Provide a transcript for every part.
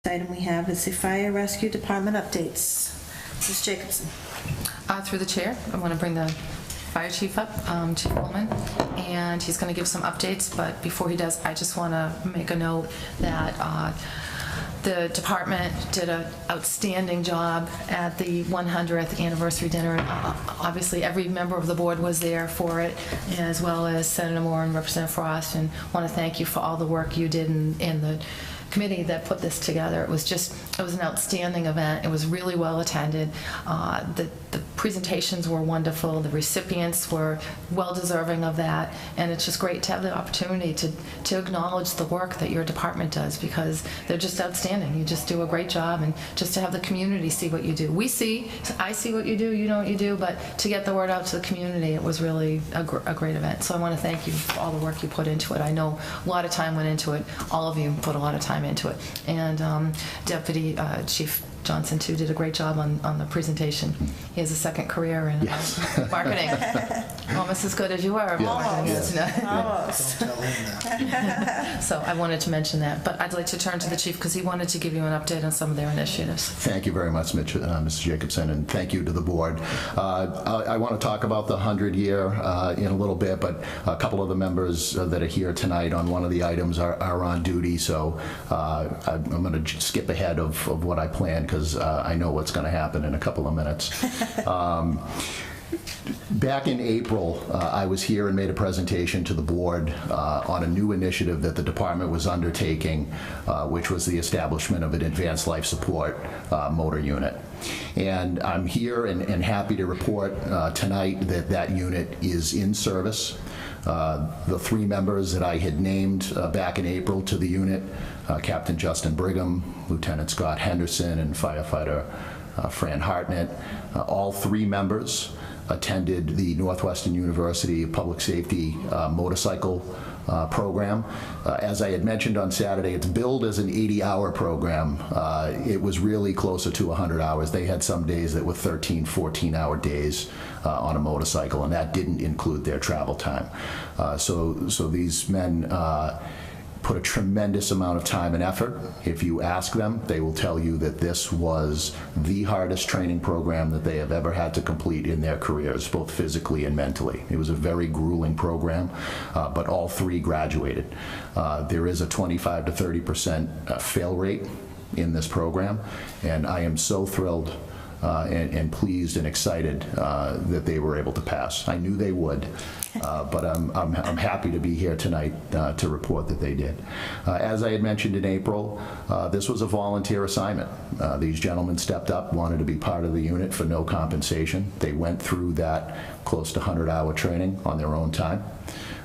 item we have is the Fire Rescue Department updates. Ms. Jacobson. Through the chair, I want to bring the fire chief up, Chief Coleman, and he's going to give some updates, but before he does, I just want to make a note that the department did an outstanding job at the 100th anniversary dinner. Obviously, every member of the board was there for it, as well as Senator Moore and Representative Frost, and want to thank you for all the work you did in the committee that put this together. It was an outstanding event. It was really well attended. The presentations were wonderful. The recipients were well deserving of that, and it's just great to have the opportunity to acknowledge the work that your department does, because they're just outstanding. You just do a great job, and just to have the community see what you do. I see what you do, you know what you do, but to get the word out to the community, it was really a great event. So I want to thank you for all the work you put into it. I know a lot of time went into it. All of you put a lot of time into it, and Deputy Chief Johnson too did a great job on the presentation. He has a second career in marketing, almost as good as you are. Almost. Don't tell him that. So I wanted to mention that, but I'd like to turn to the chief because he wanted to give you an update on some of their initiatives. Thank you very much, Mr. Jacobson, and thank you to the board. I want to talk about the 100-year in a little bit, but a couple of the members that are here tonight on one of the items are on duty, so I'm going to skip ahead of what I planned because I know what's going to happen in a couple of minutes. Back in April, I was here and made a presentation to the board on a new initiative that the department was undertaking, which was the establishment of an advanced life support motor unit. And I'm here and happy to report tonight that that unit is in service. The three members that I had named back in April to the unit, Captain Justin Brigham, Lieutenant Scott Henderson, and Firefighter Fran Hartnett, all three members attended the Northwestern University Public Safety motorcycle program. As I had mentioned on Saturday, it's billed as an 80-hour program. It was really closer to 100 hours. They had some days that were 13, 14-hour days on a motorcycle, and that didn't include their travel time. So these men put a tremendous amount of time and effort. If you ask them, they will tell you that this was the hardest training program that they have ever had to complete in their careers, both physically and mentally. It was a very grueling program, but all three graduated. There is a 25 to 30% fail rate in this program, and I am so thrilled and pleased and excited that they were able to pass. I knew they would, but I'm happy to be here tonight to report that they did. As I had mentioned in April, this was a volunteer assignment. These gentlemen stepped up, wanted to be part of the unit for no compensation. They went through that close to 100-hour training on their own time.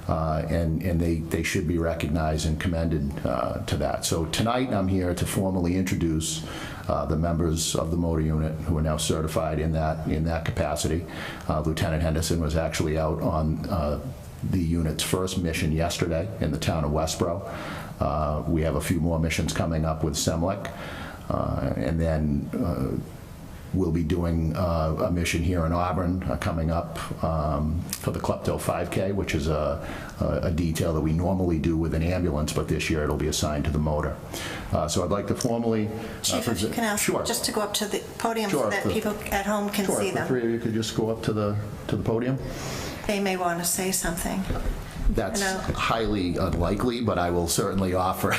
And they should be recognized and commended to that. So tonight I'm here to formally introduce the members of the motor unit who are now certified in that capacity. Lieutenant Henderson was actually out on the unit's first mission yesterday in the town of Westboro. We have a few more missions coming up with SEMLEC, and then we'll be doing a mission here in Auburn coming up for the Klepto 5K, which is a detail that we normally do with an ambulance, but this year it'll be assigned to the motor. So I'd like to formally Chief, if you can ask just to go up to the podium so that people at home can see them. The three of you could just go up to the podium. They may want to say something. That's highly unlikely, but I will certainly offer.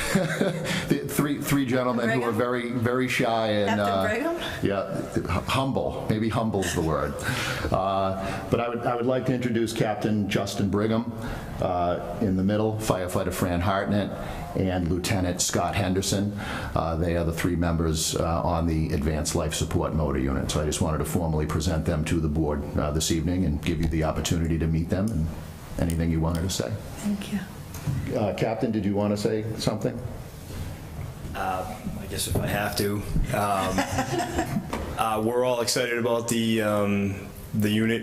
The three gentlemen who are very, very shy and humble. Maybe humble's the word. But I would like to introduce Captain Justin Brigham in the middle, Firefighter Fran Hartnett, and Lieutenant Scott Henderson. They are the three members on the Advanced Life Support Motor Unit. So I just wanted to formally present them to the board this evening and give you the opportunity to meet them. And anything you wanted to say? Thank you. Captain, did you want to say something? I guess if I have to. We're all excited about the unit.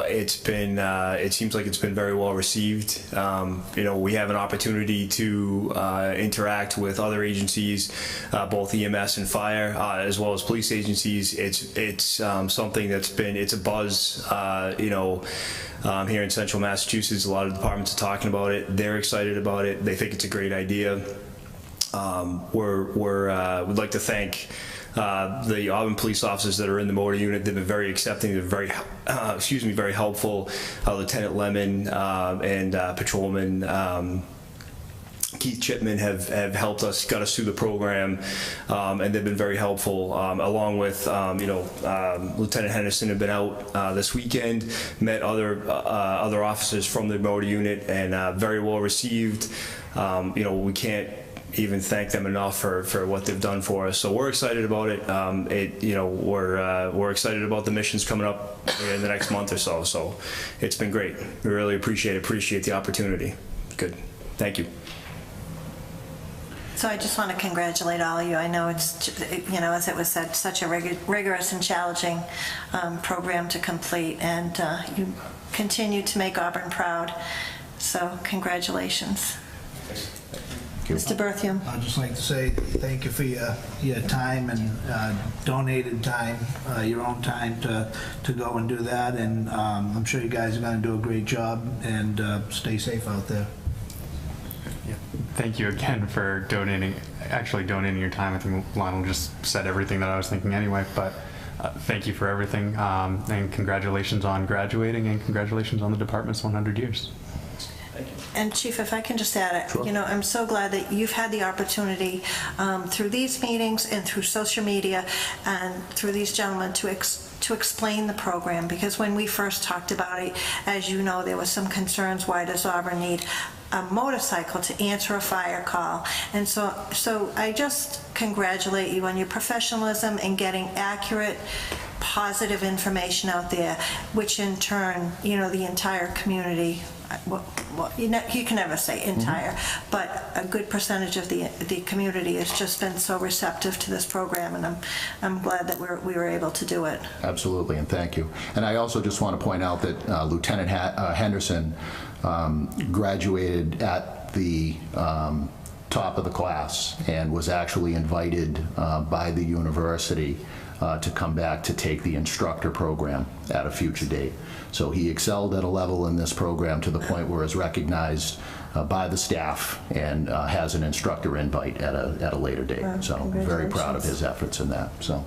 It seems like it's been very well received. We have an opportunity to interact with other agencies, both EMS and fire, as well as police agencies. It's something it's a buzz. Here in Central Massachusetts, a lot of departments are talking about it. They're excited about it. They think it's a great idea. we'd like to thank the Auburn police officers that are in the motor unit. They've been very accepting. They're very, very helpful. Lieutenant Lemon and Patrolman Keith Chipman have helped us, got us through the program, and they've been very helpful. Along with Lieutenant Henderson have been out this weekend, met other officers from the motor unit, and very well received. We can't even thank them enough for what they've done for us. So we're excited about it. We're excited about the missions coming up in the next month or so. So it's been great. We really appreciate the opportunity. Good. Thank you. So I just want to congratulate all of you. I know it's, as it was said, such a rigorous and challenging program to complete, and you continue to make Auburn proud. So congratulations. Mr. Berthium. I'd just like to say thank you for your time and donated time, your own time to go and do that, and I'm sure you guys are going to do a great job, and stay safe out there. Yeah. Thank you again for donating your time. I think Lionel just said everything that I was thinking anyway, but thank you for everything, and congratulations on graduating, and congratulations on the department's 100 years. And Chief, if I can just add, Sure. I'm so glad that you've had the opportunity through these meetings and through social media and through these gentlemen to explain the program, because when we first talked about it, as you know, there were some concerns. Why does Auburn need a motorcycle to answer a fire call? And so I just congratulate you on your professionalism in getting accurate, positive information out there, which in turn, the entire community, you can never say entire, but a good percentage of the community has just been so receptive to this program, and I'm glad that we were able to do it. Absolutely, and thank you. And I also just want to point out that Lieutenant Henderson graduated at the top of the class and was actually invited by the university to come back to take the instructor program at a future date. So he excelled at a level in this program to the point where it's recognized by the staff and has an instructor invite at a later date. So I'm very proud of his efforts in that. So.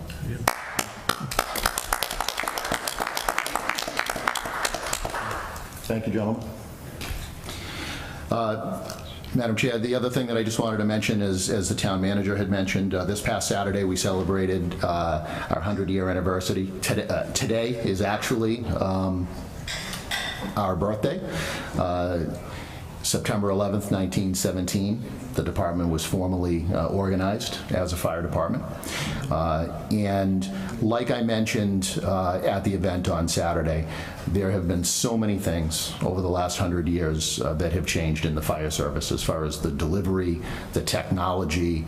Thank you, gentlemen. Madam Chair, the other thing that I just wanted to mention is, as the town manager had mentioned, this past Saturday we celebrated our 100-year anniversary. Today is actually our birthday. September 11th, 1917, the department was formally organized as a fire department. And like I mentioned at the event on Saturday, there have been so many things over the last 100 years that have changed in the fire service as far as the delivery, the technology.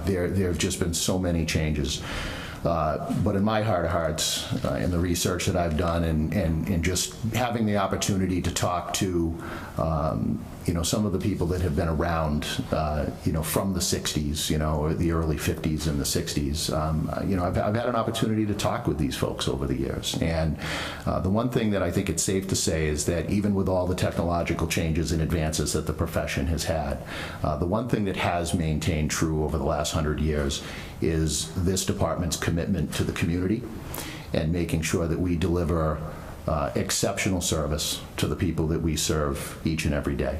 There have just been so many changes. But in my heart of hearts, in the research that I've done and just having the opportunity to talk to some of the people that have been around from the 60s, or the early 50s and the 60s, I've had an opportunity to talk with these folks over the years. And the one thing that I think it's safe to say is that even with all the technological changes and advances that the profession has had, the one thing that has maintained true over the last 100 years is this department's commitment to the community and making sure that we deliver exceptional service to the people that we serve each and every day.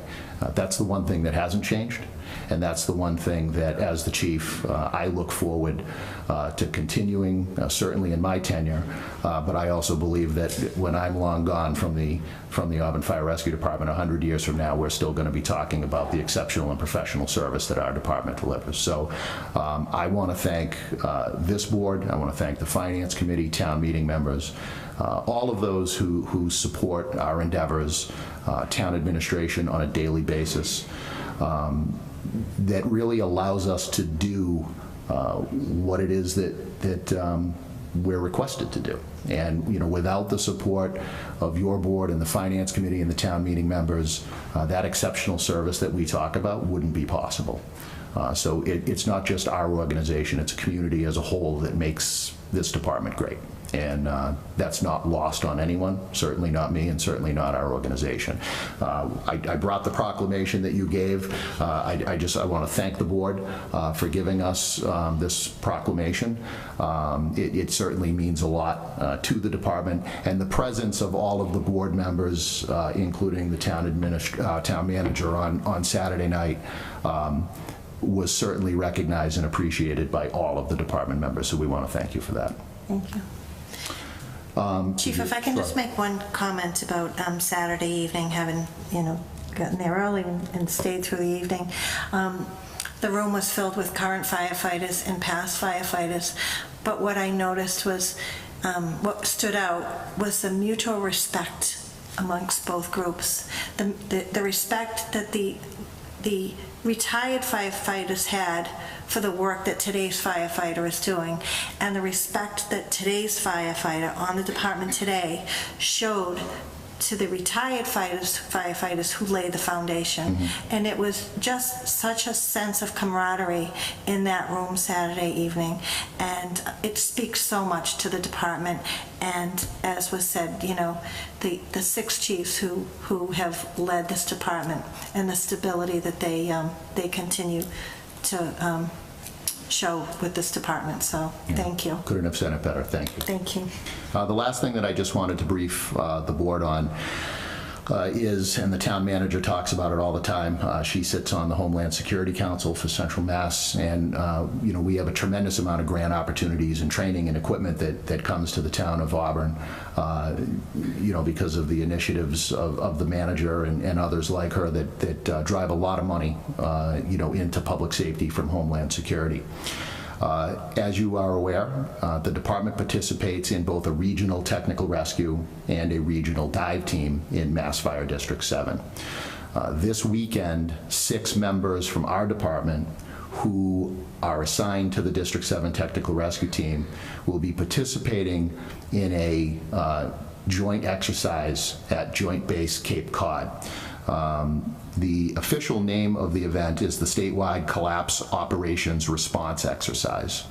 That's the one thing that hasn't changed, and that's the one thing that, as the chief, I look forward to continuing, certainly in my tenure, but I also believe that when I'm long gone from the Auburn Fire Rescue Department 100 years from now, we're still going to be talking about the exceptional and professional service that our department delivers. So I want to thank this board, I want to thank the Finance Committee, town meeting members, all of those who support our endeavors, town administration on a daily basis, that really allows us to do what it is that we're requested to do. And without the support of your board and the Finance Committee and the town meeting members, that exceptional service that we talk about wouldn't be possible. So it's not just our organization, it's a community as a whole that makes this department great. And that's not lost on anyone, certainly not me, and certainly not our organization. I brought the proclamation that you gave. I want to thank the board for giving us this proclamation. It certainly means a lot to the department, and the presence of all of the board members, including the town manager on Saturday night, was certainly recognized and appreciated by all of the department members, so we want to thank you for that. Thank you. Chief, if I can just make one comment about Saturday evening, having, gotten there early and stayed through the evening. The room was filled with current firefighters and past firefighters, but what I noticed was, what stood out was the mutual respect amongst both groups. The respect that the retired firefighters had for the work that today's firefighter is doing, and the respect that today's firefighter on the department today showed to the retired firefighters who laid the foundation. And it was just such a sense of camaraderie in that room Saturday evening, and it speaks so much to the department. And as was said, the 6 chiefs who have led this department, and the stability that they continue to show with this department. So thank you. Couldn't have said it better. Thank you. Thank you. The last thing that I just wanted to brief the board on is, and the town manager talks about it all the time, she sits on the Homeland Security Council for Central Mass, and we have a tremendous amount of grant opportunities and training and equipment that comes to the town of Auburn, because of the initiatives of the manager and others like her that drive a lot of money into public safety from Homeland Security. As you are aware, the department participates in both a regional technical rescue and a regional dive team in Mass Fire District 7. This weekend, 6 members from our department who are assigned to the District 7 technical rescue team will be participating in a joint exercise at Joint Base Cape Cod. The official name of the event is the Statewide Collapse Operations Response Exercise,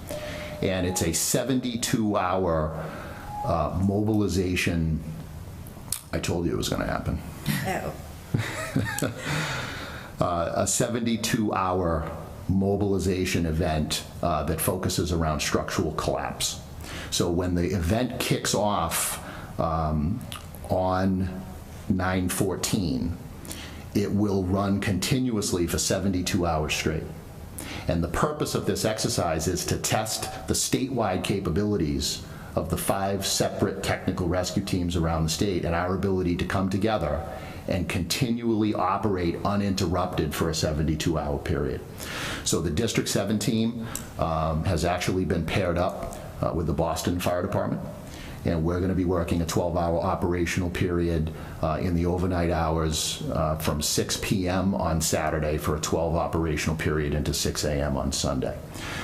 and it's a 72-hour mobilization. I told you it was going to happen. A 72-hour mobilization event that focuses around structural collapse. So when the event kicks off on 9/14, it will run continuously for 72 hours straight. And the purpose of this exercise is to test the statewide capabilities of the 5 separate technical rescue teams around the state and our ability to come together and continually operate uninterrupted for a 72-hour period. So the District 7 team has actually been paired up with the Boston Fire Department, and we're going to be working a 12-hour operational period in the overnight hours from 6 p.m. on Saturday for a 12 operational period into 6 a.m. on Sunday.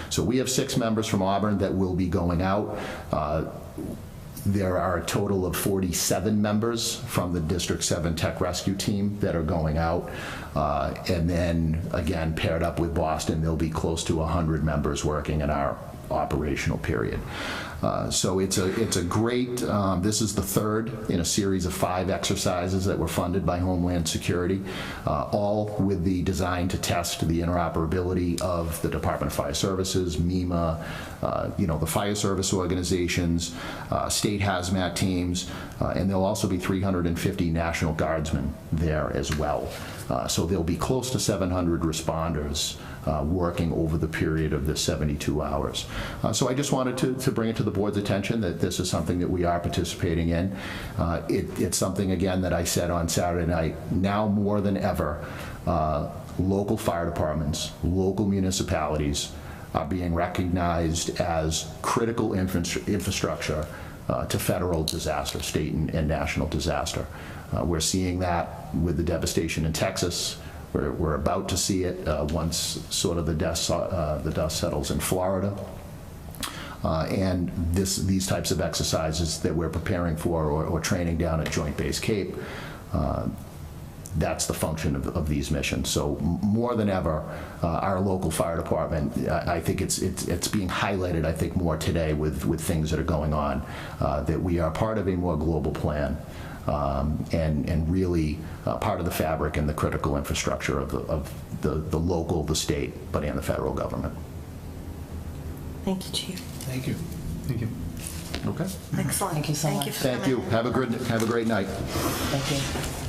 So we have 6 members from Auburn that will be going out. There are a total of 47 members from the District 7 Tech Rescue Team that are going out. And then, again, paired up with Boston, there'll be close to 100 members working in our operational period. So it's a great, this is the 3rd in a series of 5 exercises that were funded by Homeland Security, all with the design to test the interoperability of the Department of Fire Services, MEMA, the fire service organizations, state hazmat teams, and there'll also be 350 National Guardsmen there as well. So there'll be close to 700 responders working over the period of the 72 hours. So I just wanted to bring it to the board's attention that this is something that we are participating in. It's something, again, that I said on Saturday night. Now more than ever, local fire departments, local municipalities are being recognized as critical infrastructure to federal disaster, state and national disaster. We're seeing that with the devastation in Texas. We're about to see it once sort of the dust settles in Florida. And these types of exercises that we're preparing for or training down at Joint Base Cape, that's the function of these missions. So more than ever, our local fire department, I think it's being highlighted, I think, more today with things that are going on, that we are part of a more global plan, and really part of the fabric and the critical infrastructure of the local, the state, but and the federal government. Thank you, Chief. Thank you. Thank you. Okay. Excellent. Thank you so much. for Thank coming. you. Have a great night. Thank you.